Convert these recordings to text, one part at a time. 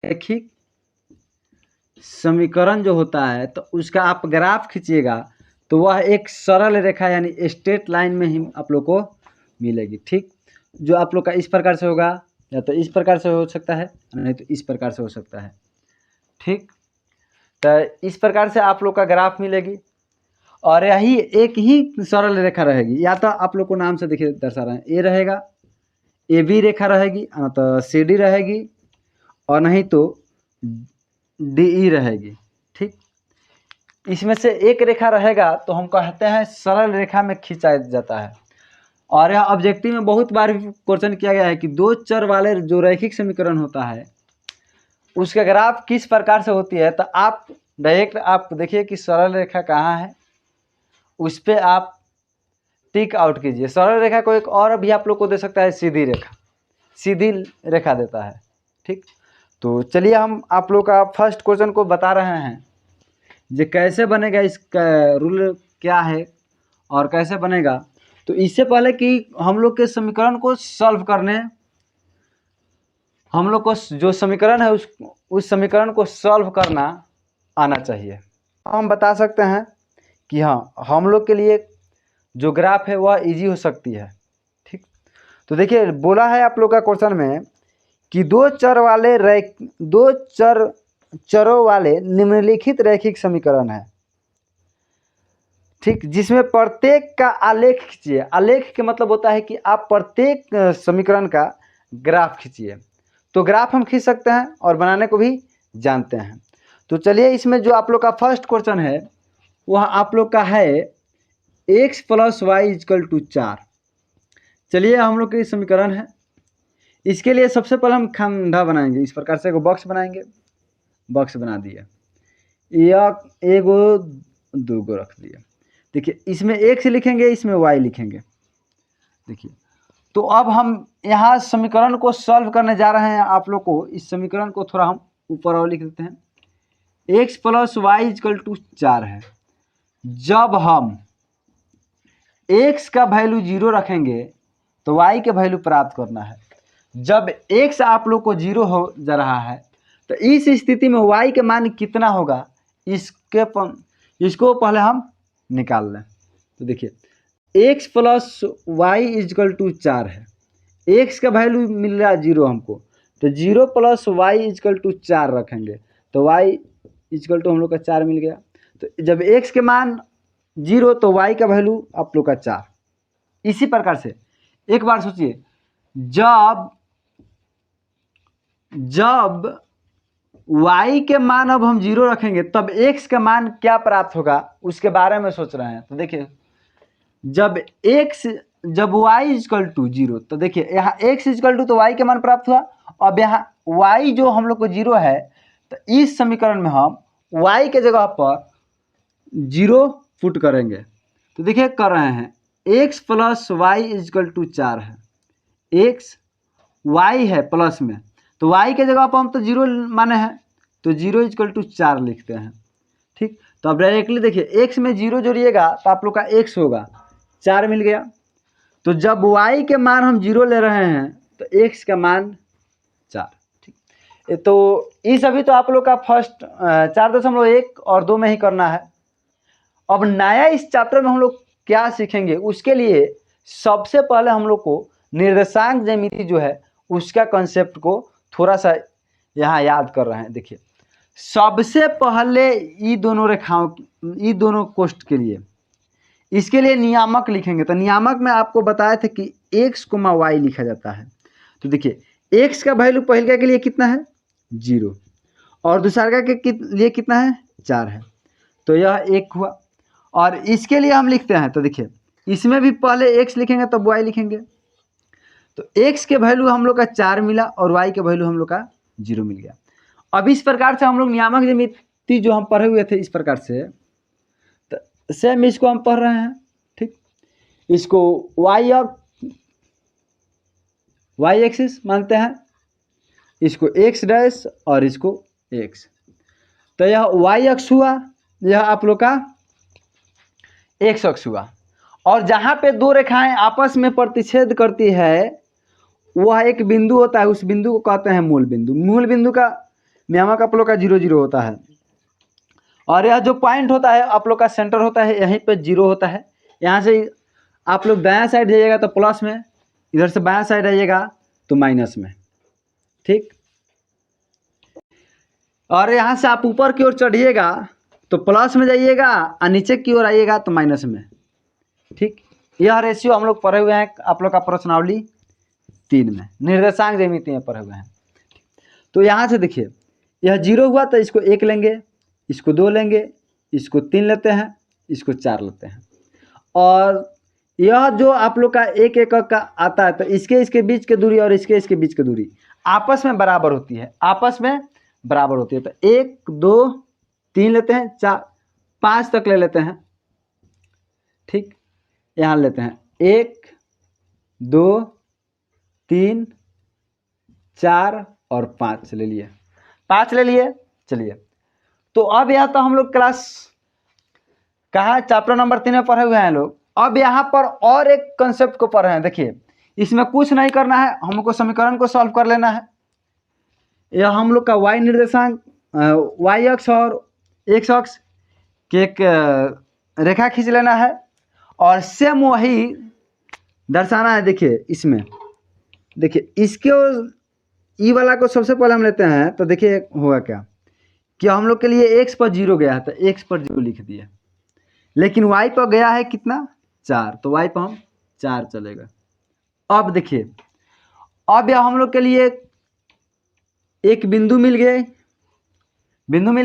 रैखिक समीकरण जो होता है तो उसका आप ग्राफ खींचिएगा तो वह एक सरल रेखा यानी स्ट्रेट लाइन में ही आप लोग को मिलेगी। ठीक, जो आप लोग का इस प्रकार से होगा, या तो इस प्रकार से हो सकता है, नहीं तो इस प्रकार से हो सकता है। ठीक, तो इस प्रकार से आप लोग का ग्राफ मिलेगी और यही एक ही सरल रेखा रहेगी। या तो आप लोग को नाम से देखिए दर्शा रहे हैं, ए रहेगा, ए बी रेखा रहेगी, तो सी डी रहेगी, और नहीं तो डी ई रहेगी। ठीक, इसमें से एक रेखा रहेगा तो हम कहते हैं सरल रेखा में खींचा जाता है। और यह ऑब्जेक्टिव में बहुत बार क्वेश्चन किया गया है कि दो चर वाले जो रैखिक समीकरण होता है उसका ग्राफ किस प्रकार से होती है। तो आप डायरेक्ट आप देखिए कि सरल रेखा कहाँ है, उस पर आप टिक आउट कीजिए। सरल रेखा को एक और भी आप लोग को दे सकता है, सीधी रेखा, सीधी रेखा देता है। ठीक, तो चलिए हम आप लोग का फर्स्ट क्वेश्चन को बता रहे हैं जो कैसे बनेगा, इसका रूल क्या है और कैसे बनेगा। तो इससे पहले कि हम लोग के समीकरण को सॉल्व करने, हम लोग को जो समीकरण है उस समीकरण को सॉल्व करना आना चाहिए। हम बता सकते हैं कि हाँ, हम लोग के लिए जो ग्राफ है वह इजी हो सकती है। ठीक, तो देखिए बोला है आप लोग का क्वेश्चन में कि दो चरों वाले निम्नलिखित रैखिक समीकरण है। ठीक, जिसमें प्रत्येक का आलेख खींचिए। आलेख के मतलब होता है कि आप प्रत्येक समीकरण का ग्राफ खींचिए। तो ग्राफ हम खींच सकते हैं और बनाने को भी जानते हैं। तो चलिए इसमें जो आप लोग का फर्स्ट क्वेश्चन है वह आप लोग का है x + y = 4। चलिए हम लोग के समीकरण है, इसके लिए सबसे पहले हम खंडा बनाएंगे। इस प्रकार से एगो बॉक्स बनाएंगे, बॉक्स बना दिए, एगो दूगो रख दिए। देखिए इसमें x लिखेंगे, इसमें y लिखेंगे। देखिए तो अब हम यहाँ समीकरण को सॉल्व करने जा रहे हैं। आप लोग को इस समीकरण को थोड़ा हम ऊपर और लिख देते हैं। x + y = 4 है। जब हम x का वैल्यू 0 रखेंगे तो y के वैल्यू प्राप्त करना है। जब x आप लोग को 0 हो जा रहा है तो इस स्थिति में y के मान कितना होगा, इसको पहले हम निकाल लें। तो देखिए x + y = 4 है। x का वैल्यू मिल रहा है 0 हमको, तो 0 + y = 4 रखेंगे तो y = हम लोग का 4 मिल गया। तो जब x के मान 0 तो y का वैल्यू आप लोग का 4। इसी प्रकार से एक बार सोचिए, जब y के मान अब हम 0 रखेंगे तब x का मान क्या प्राप्त होगा उसके बारे में सोच रहे हैं। तो देखिए जब y = 0 तो देखिए यहाँ x = तो y के मान प्राप्त हुआ। अब यहाँ y जो हम लोग को 0 है तो इस समीकरण में हम y के जगह पर 0 पुट करेंगे। तो देखिए कर रहे हैं, x + y = 4 है, x y है प्लस में, तो y के जगह पर हम तो 0 माने हैं तो 0 = 4 लिखते हैं। ठीक, तो अब डायरेक्टली देखिए x में 0 जोड़िएगा तो आप लोग का x होगा, 4 मिल गया। तो जब y के मान हम 0 ले रहे हैं तो x का मान 4। ठीक, तो इस अभी तो आप लोग का फर्स्ट 4.1 और 2 में ही करना है। अब नया इस चैप्टर में हम लोग क्या सीखेंगे, उसके लिए सबसे पहले हम लोग को निर्देशांक ज्यामिति जो है उसका कॉन्सेप्ट को थोड़ा सा यहाँ याद कर रहे हैं। देखिए सबसे पहले ये दोनों कोष्ठ के लिए इसके लिए नियामक लिखेंगे। तो नियामक में आपको बताया था कि x, y लिखा जाता है। तो देखिए x का वैल्यू पहले के लिए कितना है 0 और दूसरा के लिए कितना है 4 है, तो यह 1 हुआ। और इसके लिए हम लिखते हैं, तो देखिए इसमें भी पहले x लिखेंगे तब y लिखेंगे। तो x के वैल्यू हम लोग का 4 मिला और y के वैल्यू हम लोग का 0 मिल गया। अब इस प्रकार से हम लोग नियामक ज्यामिति जो हम पढ़े हुए थे इस प्रकार से, तो सेम इसको हम पढ़ रहे हैं। ठीक, इसको y एक्सिस मानते हैं, इसको x डैश और इसको x। तो यह y अक्ष हुआ, यह आप लोग का x अक्ष हुआ। और जहाँ पे दो रेखाएं आपस में प्रतिच्छेद करती है वह एक बिंदु होता है, उस बिंदु को कहते हैं मूल बिंदु। मूल बिंदु का नियामक आप लोग का 0 0 होता है। और यह जो पॉइंट होता है आप लोग का सेंटर होता है, यहीं पे 0 होता है। यहाँ से आप लोग दायां साइड जाइएगा तो प्लस में, इधर से बायां साइड आइएगा तो माइनस में, ठीक। और यहाँ से आप ऊपर की ओर चढ़िएगा तो प्लस में जाइएगा और नीचे की ओर आइएगा तो माइनस में, ठीक। यह रेशियो हम लोग पढ़े हुए हैं आप लोग का प्रश्नावली 3 में, निर्देशांक ज्यामिति में पढ़े हुए हैं। तो यहाँ से देखिए यह 0 हुआ तो इसको 1 लेंगे, इसको 2 लेंगे, इसको 3 लेते हैं, इसको 4 लेते हैं। और यह जो आप लोग का एक एकक का आता है तो इसके बीच की दूरी और इसके बीच की दूरी आपस में बराबर होती है, आपस में बराबर होती है। तो 1 2 3 लेते हैं, 4 5 तक ले लेते हैं, ठीक। यहाँ लेते हैं 1 2 3 4 और 5 ले लिए, 5 ले लिए। चलिए तो अब यह तो हम लोग क्लास कहाँ चैप्टर नंबर 3 में पढ़े हुए हैं लोग। अब यहाँ पर और एक कंसेप्ट को पढ़ रहे हैं। देखिए इसमें कुछ नहीं करना है, हमको समीकरण को सॉल्व कर लेना है। यह हम लोग का y निर्देशांक y अक्ष और x अक्ष के एक रेखा खींच लेना है और सेम वही दर्शाना है। देखिए इसमें देखिए इसके ई वाला को सबसे पहले हम लेते हैं तो देखिए होगा क्या कि हम लोग के लिए x पर 0 गया है तो x पर 0 लिख दिए, लेकिन y पर गया है कितना 4 तो y पर हम 4 चलेगा। अब देखिए अब यह हम लोग के लिए एक बिंदु मिल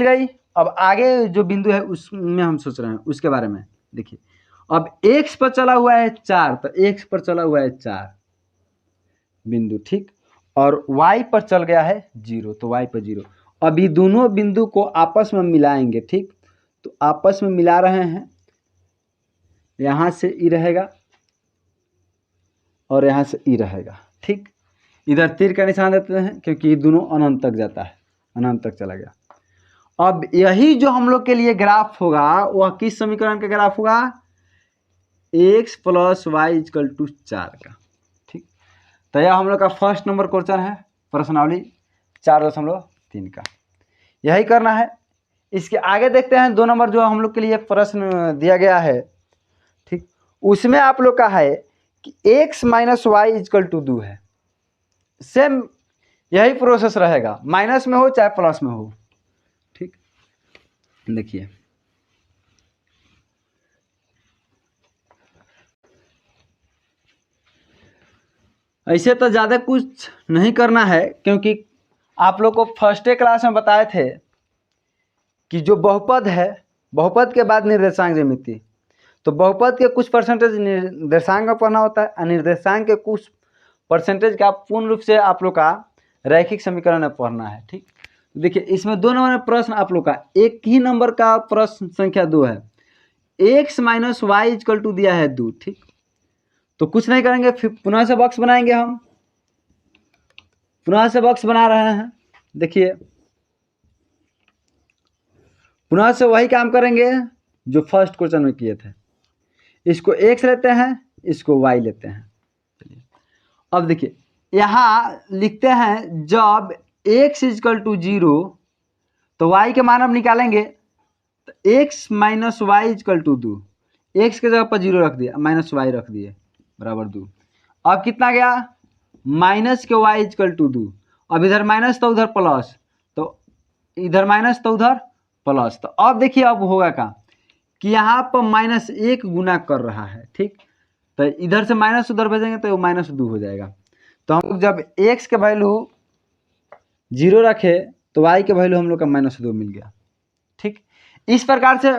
गई। अब आगे जो बिंदु है उसमें हम सोच रहे हैं उसके बारे में। देखिए अब x पर चला हुआ है 4 तो x पर चला हुआ है 4 बिंदु, ठीक। और y पर चल गया है 0 तो y पर 0। अभी दोनों बिंदु को आपस में मिलाएंगे, ठीक। तो आपस में मिला रहे हैं, यहाँ से ई रहेगा और यहाँ से ई रहेगा, ठीक। इधर तीर का निशान देते हैं क्योंकि ये दोनों अनंत तक जाता है, अनंत तक चला गया। अब यही जो हम लोग के लिए ग्राफ होगा वह किस समीकरण का ग्राफ होगा, x + y = 4 का, ठीक। तो यह हम लोग का फर्स्ट नंबर क्वेश्चन है प्रश्नावली 4.3 का, यही करना है। इसके आगे देखते हैं 2 नंबर जो हम लोग के लिए प्रश्न दिया गया है, ठीक। उसमें आप लोग का है कि x - y = 2 है। सेम यही प्रोसेस रहेगा, माइनस में हो चाहे प्लस में हो, ठीक। देखिए ऐसे तो ज़्यादा कुछ नहीं करना है क्योंकि आप लोग को फर्स्ट क्लास में बताए थे कि जो बहुपद है, बहुपद के बाद निर्देशांक ज्यामिति, तो बहुपद के कुछ परसेंटेज निर्देशांक में पढ़ना होता है और निर्देशांक के कुछ परसेंटेज का पूर्ण रूप से आप लोग का रैखिक समीकरण में पढ़ना है, ठीक। देखिए इसमें 2 नंबर में प्रश्न आप लोग का एक ही नंबर का प्रश्न संख्या 2 है, x - y = दिया है 2, ठीक। तो कुछ नहीं करेंगे, फिर पुनः से बॉक्स बनाएंगे, हम पुनः से बॉक्स बना रहे हैं। देखिए पुनः से वही काम करेंगे जो फर्स्ट क्वेश्चन में किए थे। इसको x लेते हैं, इसको y लेते हैं। चलिए अब देखिए यहाँ लिखते हैं जब x = 0 तो y के मान अब निकालेंगे तो x - y = 2, x के जगह पर 0 रख दिया, -y रख दिए बराबर 2। अब कितना गया माइनस के y = 2। अब इधर माइनस तो उधर प्लस, तो इधर माइनस तो उधर प्लस। तो अब देखिए अब होगा क्या कि यहाँ पर -1 गुना कर रहा है, ठीक। तो इधर से माइनस उधर भेजेंगे तो -2 हो जाएगा। तो हम लोग जब x के वैल्यू 0 रखे तो y के वैल्यू हम लोग का -2 मिल गया, ठीक। इस प्रकार से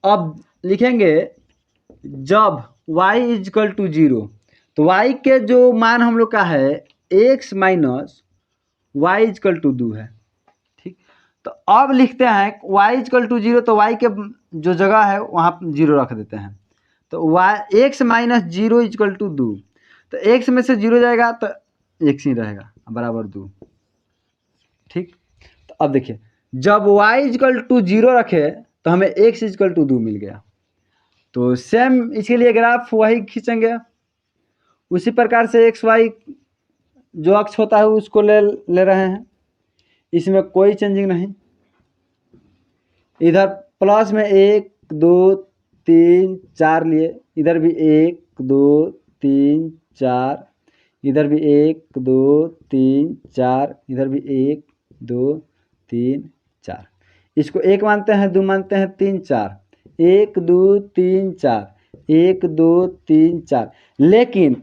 अब लिखेंगे जब y = 0 तो y के जो मान हम लोग का है x - y = 2 है, ठीक। तो अब लिखते हैं y = 0 तो y के जो जगह है वहाँ 0 रख देते हैं। तो x - 0 = 2, तो x में से 0 जाएगा तो x ही रहेगा बराबर 2, ठीक। तो अब देखिए जब y = 0 रखे तो हमें x = 2 मिल गया। तो सेम इसके लिए ग्राफ वही खींचेंगे, उसी प्रकार से x y जो अक्ष होता है उसको ले रहे हैं। इसमें कोई चेंजिंग नहीं। इधर प्लस में 1 2 3 4 लिए, इधर भी 1 2 3 4, इधर भी 1 2 3 4, इधर भी 1 2 3 4। इसको 1 मानते हैं, 2 मानते हैं, 3 4, 1 2 3 4, 1 2 3 4। लेकिन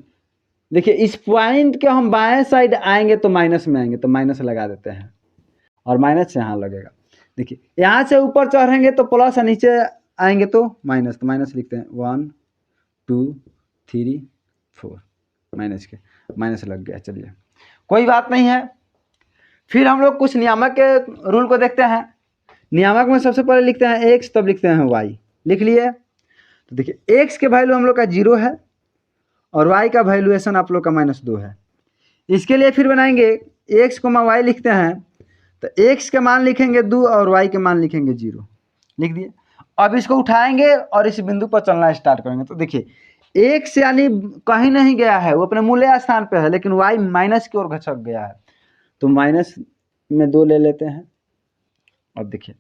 देखिए इस पॉइंट के हम बाएं साइड आएंगे तो माइनस में आएंगे, तो माइनस लगा देते हैं और माइनस यहाँ लगेगा। देखिए यहाँ से ऊपर चढ़ेंगे तो प्लस है, नीचे आएंगे तो माइनस, तो माइनस लिखते हैं 1 2 3 4, माइनस के माइनस लग गया। चलिए कोई बात नहीं है। फिर हम लोग कुछ नियामक के रूल को देखते हैं। नियामक में सबसे पहले लिखते हैं x, तब लिखते हैं y। लिख लिए। तो देखिए x के वैल्यू हम लोग का 0 है और y का वैल्यूएशन आप लोग का -2 है। इसके लिए फिर बनाएंगे x, y लिखते हैं तो x के मान लिखेंगे 2 और y के मान लिखेंगे 0। लिख दिए। अब इसको उठाएंगे और इस बिंदु पर चलना स्टार्ट करेंगे। तो देखिए x यानी कहीं नहीं गया है, वो अपने मूल्य स्थान पे है, लेकिन y माइनस की ओर घसक गया है, तो माइनस में 2 ले लेते हैं। अब देखिए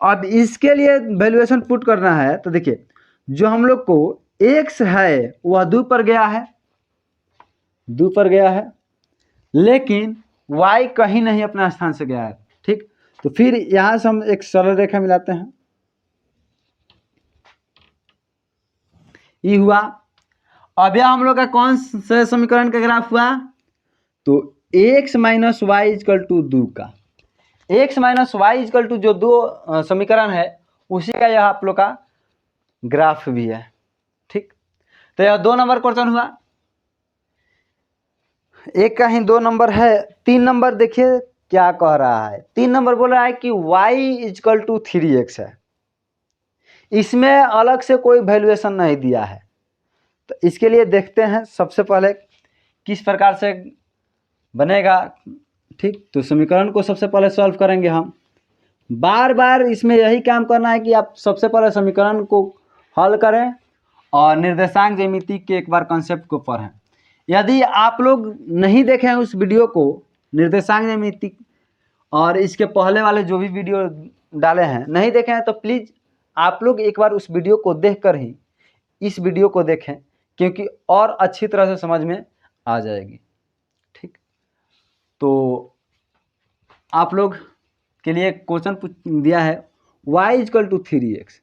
अब इसके लिए वैल्यूएशन पुट करना है। तो देखिए जो हम लोग को x है वह 2 पर गया है, 2 पर गया है, लेकिन y कहीं नहीं अपना स्थान से गया है। ठीक, तो फिर यहां से हम एक सरल रेखा मिलाते हैं। ये हुआ। अब यह हम लोग का कौन से समीकरण का ग्राफ हुआ? तो x minus y equal to 2 का, x minus y equal to जो 2 समीकरण है उसी का यह आप लोग का ग्राफ भी है। ठीक, तो यह 2 नंबर क्वेश्चन हुआ। एक का ही 2 नंबर है। 3 नंबर देखिए क्या कह रहा है। 3 नंबर बोल रहा है कि y इजकल टू 3x है, इसमें अलग से कोई वैल्यूएशन नहीं दिया है। तो इसके लिए देखते हैं सबसे पहले किस प्रकार से बनेगा। ठीक, तो समीकरण को सबसे पहले सॉल्व करेंगे हम। बार बार इसमें यही काम करना है कि आप सबसे पहले समीकरण को हल करें और निर्देशांक ज्यामिति के एक बार कंसेप्ट को पढ़ें। यदि आप लोग नहीं देखें उस वीडियो को, निर्देशांक ज्यामिति और इसके पहले वाले जो भी वीडियो डाले हैं नहीं देखे हैं, तो प्लीज़ आप लोग एक बार उस वीडियो को देखकर ही इस वीडियो को देखें, क्योंकि और अच्छी तरह से समझ में आ जाएगी। ठीक, तो आप लोग के लिए क्वेश्चन दिया है y इजकल टू 3x।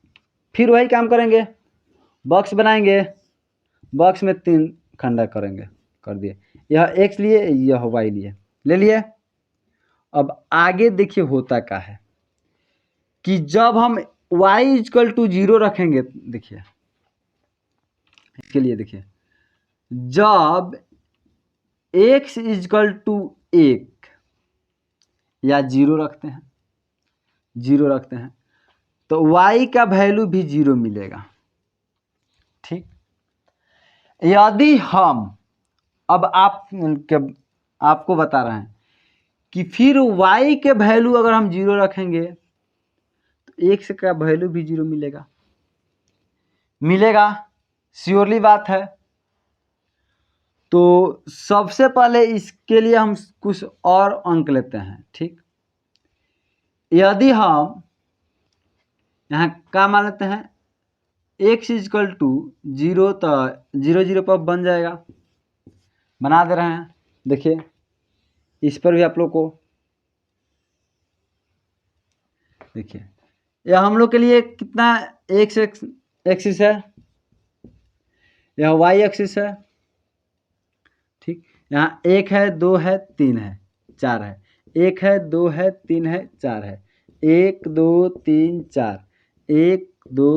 फिर वही काम करेंगे, बॉक्स बनाएंगे, बॉक्स में 3 खंडा करेंगे, कर दिए। यह x लिए, यह y लिए, ले लिए। अब आगे देखिए होता क्या है कि जब हम y इजकल टू 0 रखेंगे, देखिए इसके लिए देखिए जब x इजकल टू 1 या 0 रखते हैं, 0 रखते हैं, तो y का वैल्यू भी 0 मिलेगा। ठीक, यदि हम अब आपको बता रहे हैं कि फिर y के वैल्यू अगर हम 0 रखेंगे तो x का वैल्यू भी 0 मिलेगा, मिलेगा, श्योरली बात है। तो सबसे पहले इसके लिए हम कुछ और अंक लेते हैं। ठीक, यदि हम यहाँ क्या मान लेते हैं x इजकल टू 0, तो 0 0 पर बन जाएगा, बना दे रहे हैं। देखिए इस पर भी आप लोग को देखिए यह हम लोग के लिए कितना x एक्सिस है, यह y एक्सिस है। ठीक, यहाँ 1 है, 2 है, 3 है, 4 है, 1 है, 2 है, 3 है, 4 है, 1 2 3 4, 1 2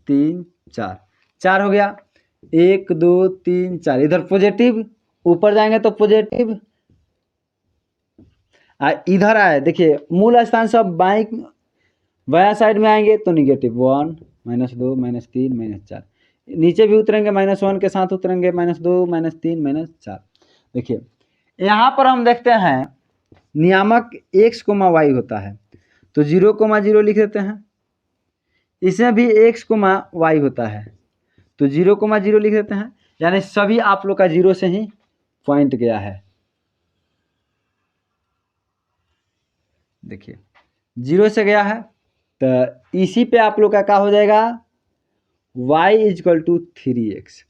3 4, 4 हो गया, 1 2 3 4। इधर पॉजिटिव, ऊपर जाएंगे तो पॉजिटिव, इधर आए देखिए मूल स्थान सब बाया साइड में आएंगे तो निगेटिव 1 -2 -3 -4। नीचे भी उतरेंगे -1 के साथ उतरेंगे, -2 -3 -4। देखिए यहाँ पर हम देखते हैं नियामक x, y होता है, तो 0, 0 लिख देते हैं। इसमें भी x, y होता है, तो 0, 0 लिख देते हैं। यानी सभी आप लोग का 0 से ही पॉइंट गया है। देखिए 0 से गया है, तो इसी पे आप लोग का क्या हो जाएगा, y इजकल टू 3x।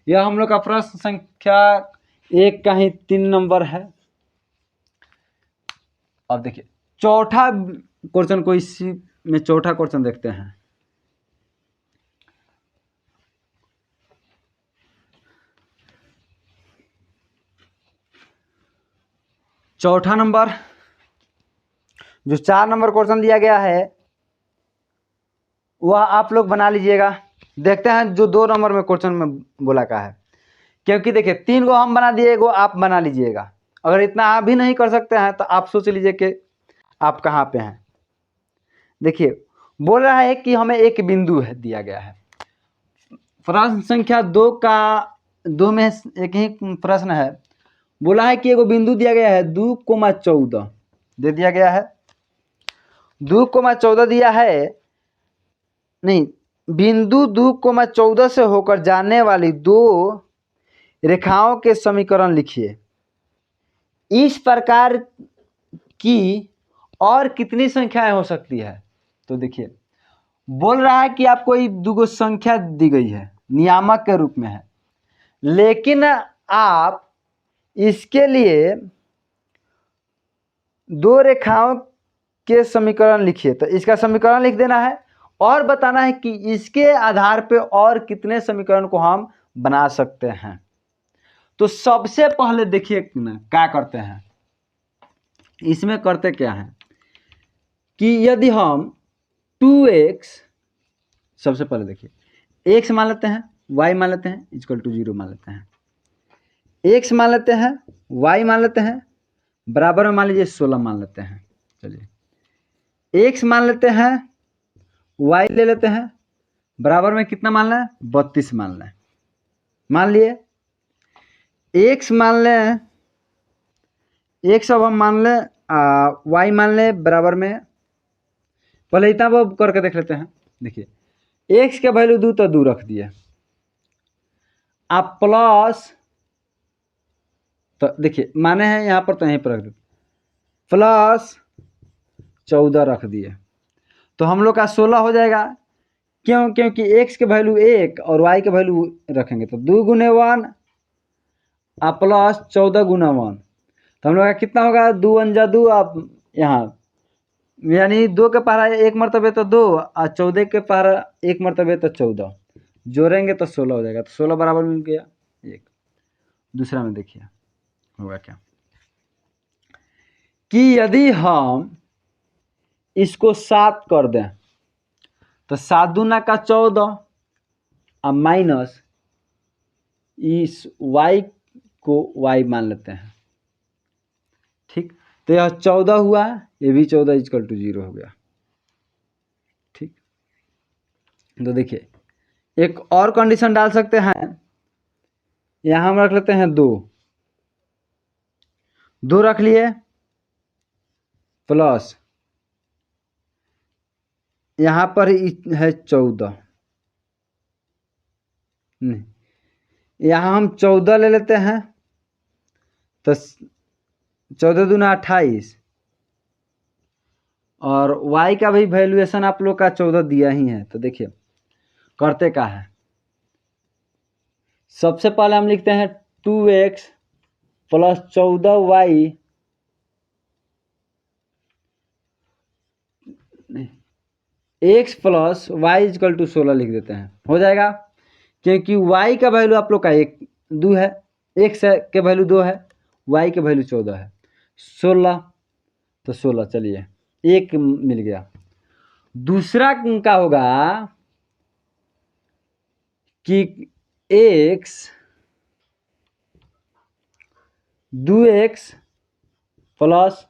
यह हम लोग का प्रश्न संख्या 1 का ही 3 नंबर है। अब देखिए चौथा क्वेश्चन को, इसी में चौथा क्वेश्चन देखते हैं। चौथा नंबर, जो 4 नंबर क्वेश्चन दिया गया है वह आप लोग बना लीजिएगा। देखते हैं जो 2 नंबर में क्वेश्चन में बोला का है, क्योंकि देखिए 3 को हम बना दिए, एगो आप बना लीजिएगा। अगर इतना आप भी नहीं कर सकते हैं तो आप सोच लीजिए कि आप कहाँ पे हैं। देखिए बोल रहा है कि हमें एक बिंदु है दिया गया है। प्रश्न संख्या 2 में एक ही प्रश्न है। बोला है कि एगो बिंदु दिया गया है 2,14 दे दिया गया है। 2,14 दिया है, नहीं, बिंदु 2,14 से होकर जाने वाली 2 रेखाओं के समीकरण लिखिए। इस प्रकार की और कितनी संख्याएं हो सकती है। तो देखिए बोल रहा है कि आपको ये 2 संख्या दी गई है, नियामक के रूप में है, लेकिन आप इसके लिए 2 रेखाओं के समीकरण लिखिए। तो इसका समीकरण लिख देना है और बताना है कि इसके आधार पे और कितने समीकरण को हम बना सकते हैं। तो सबसे पहले देखिए ना क्या करते हैं, इसमें करते क्या है कि यदि हम 2x, सबसे पहले देखिए x मान लेते हैं, y मान लेते हैं, इक्वल टू 0 मान लेते हैं, x मान लेते हैं, y मान लेते हैं, बराबर में मान लीजिए 16 मान लेते हैं। चलिए x मान लेते हैं, y ले लेते हैं, बराबर में कितना मान लें, 32 मान लें। मान लिए x मान लें, x अब हम मान लें, y मान लें बराबर में, पहले इतना वो करके देख लेते हैं। देखिए x के वैल्यू 2 तो 2 रख दिए, आप प्लस, तो देखिए माने हैं यहाँ पर, तो यहीं पर रख देते, प्लस 14 रख दिए, तो हम लोग का 16 हो जाएगा। क्यों, क्योंकि x के वैल्यू 1 और y के वैल्यू रखेंगे, तो 2 गुने 1 आप प्लस 14 गुना 1, तो हम लोग का कितना होगा, 2 अंजा 2, आप यहाँ यानी 2 के पहाड़ा 1 मरतबे तो 2 और 14 के पहाड़ा 1 मरतबे तो 14, जोड़ेंगे तो 16 हो जाएगा। तो 16 बराबर मिल गया 1। दूसरा में देखिए होगा क्या कि यदि हम इसको 7 कर दें, तो 7 दूना का 14 और माइनस इस y को y मान लेते हैं, ठीक। तो यह 14 हुआ, ये भी 14 इक्वल टू 0 हो गया, ठीक। तो देखिए एक और कंडीशन डाल सकते हैं, यहाँ हम रख लेते हैं 2 रख लिए, प्लस यहाँ पर है 14, नहीं, यहाँ हम 14 ले लेते हैं, तो 14 दूना 28, और y का भी वैल्यूएशन आप लोग का 14 दिया ही है। तो देखिए करते क्या है, सबसे पहले हम लिखते हैं 2x plus 14y, x plus y equal to 16 लिख देते हैं, हो जाएगा। क्योंकि y का वैल्यू आप लोग का 2 है, x के वैल्यू 2 है, y के वैल्यू 14 है, 16, तो 16, चलिए 1 मिल गया। दूसरा का होगा कि x 2x plus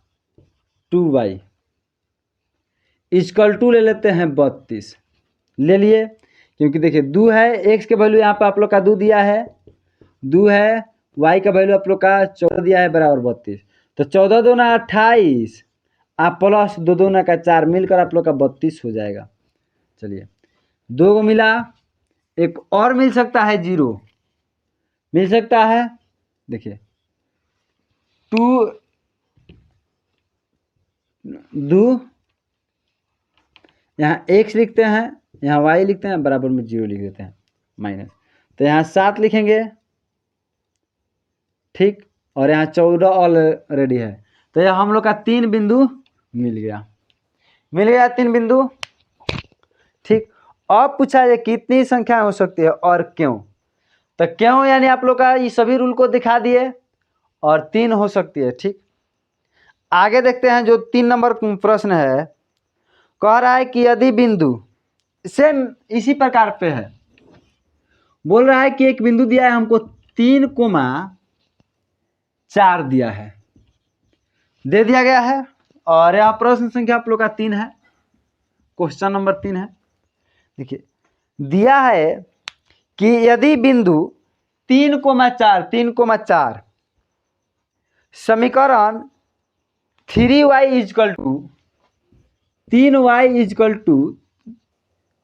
2y equal to ले लेते हैं 32, ले लिए, क्योंकि देखिए 2 है, x के वैल्यू यहाँ पे आप लोग का 2 दिया है, 2 है, y का वैल्यू आप लोग का 14 दिया है, बराबर 32, तो 14 दूना 28 आप प्लस 2 दूना का 4 मिलकर आप लोग का 32 हो जाएगा। चलिए 2 को मिला, एक और मिल सकता है 0 मिल सकता है। देखिए 2 2, यहाँ x लिखते हैं, यहाँ y लिखते हैं, बराबर में 0 लिख देते हैं माइनस। तो यहाँ 7 लिखेंगे, ठीक, और यहाँ 14 ऑलरेडी है। तो यह हम लोग का 3 बिंदु मिल गया 3 बिंदु, ठीक। अब पूछा है कितनी संख्या हो सकती है और क्यों। तो क्यों यानी आप लोग का ये सभी रूल को दिखा दिए, और 3 हो सकती है, ठीक। आगे देखते हैं जो 3 नंबर प्रश्न है, कह रहा है कि यदि बिंदु सेम इसी प्रकार पे है, बोल रहा है कि एक बिंदु दिया है हमको 3,4 दिया है, दे दिया गया है, और यहाँ प्रश्न संख्या आप लोग का 3 है, क्वेश्चन नंबर 3 है। देखिए दिया है कि यदि बिंदु 3,4 समीकरण 3y is equal to 3y is equal to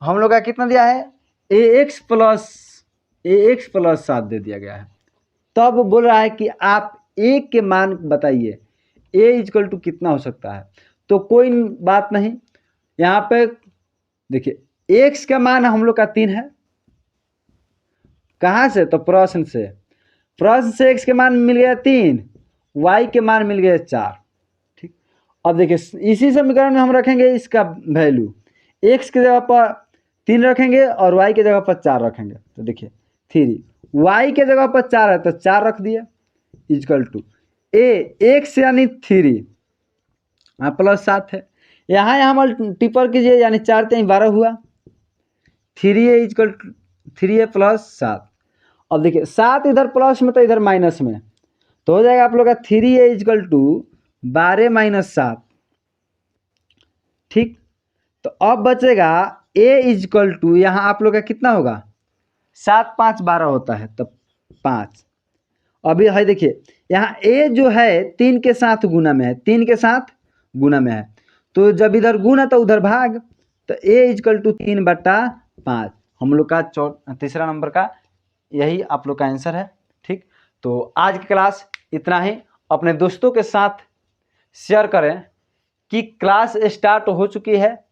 हम लोग का कितना दिया है, ax प्लस 7 दे दिया गया है। तब बोल रहा है कि आप a के मान बताइए, a इजकल टू कितना हो सकता है। तो कोई बात नहीं, यहाँ पे देखिए x का मान हम लोग का 3 है, कहाँ से, तो प्रश्न से x के मान मिल गया 3, y के मान मिल गया 4, ठीक। अब देखिए इसी समीकरण में हम रखेंगे इसका वैल्यू, x की जगह पर 3 रखेंगे और y की जगह पर 4 रखेंगे। तो देखिए 3, y के जगह पर 4 है तो 4 रख दिए, इजकल टू x यानी 3 प्लस 7 है, यहाँ मल्टीपल कीजिए, यानी 4 3 12 हुआ, 3a is equal to 3a plus 7। अब देखिए 7 इधर प्लस में तो इधर माइनस में, तो हो जाएगा आप लोग का 3a इजकल टू 12 माइनस 7, ठीक। तो अब बचेगा a इजकल टू, यहाँ आप लोग का कितना होगा, 7 5 12 होता है, तब 5। अभी है देखिए यहाँ a जो है 3 के साथ गुना में है, 3 के साथ गुना में है, तो जब इधर गुना तो उधर भाग, तो a इजकल टू 3/5 हम लोग का तीसरा नंबर का यही आप लोग का आंसर है, ठीक। तो आज की क्लास इतना ही, अपने दोस्तों के साथ शेयर करें कि क्लास स्टार्ट हो चुकी है,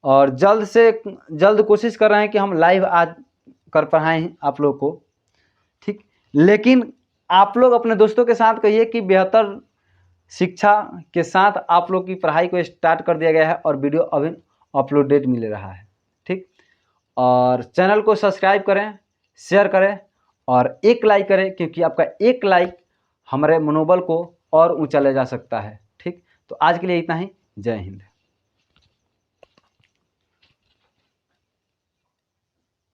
और जल्द से जल्द कोशिश कर रहे हैं कि हम लाइव आज कर पढ़ाएं आप लोग को, ठीक। लेकिन आप लोग अपने दोस्तों के साथ कहिए कि बेहतर शिक्षा के साथ आप लोग की पढ़ाई को स्टार्ट कर दिया गया है, और वीडियो अभी अपलोडेड मिल रहा है, ठीक। और चैनल को सब्सक्राइब करें, शेयर करें और एक लाइक करें, क्योंकि आपका एक लाइक हमारे मनोबल को और ऊंचा ले जा सकता है, ठीक। तो आज के लिए इतना ही, जय हिंद।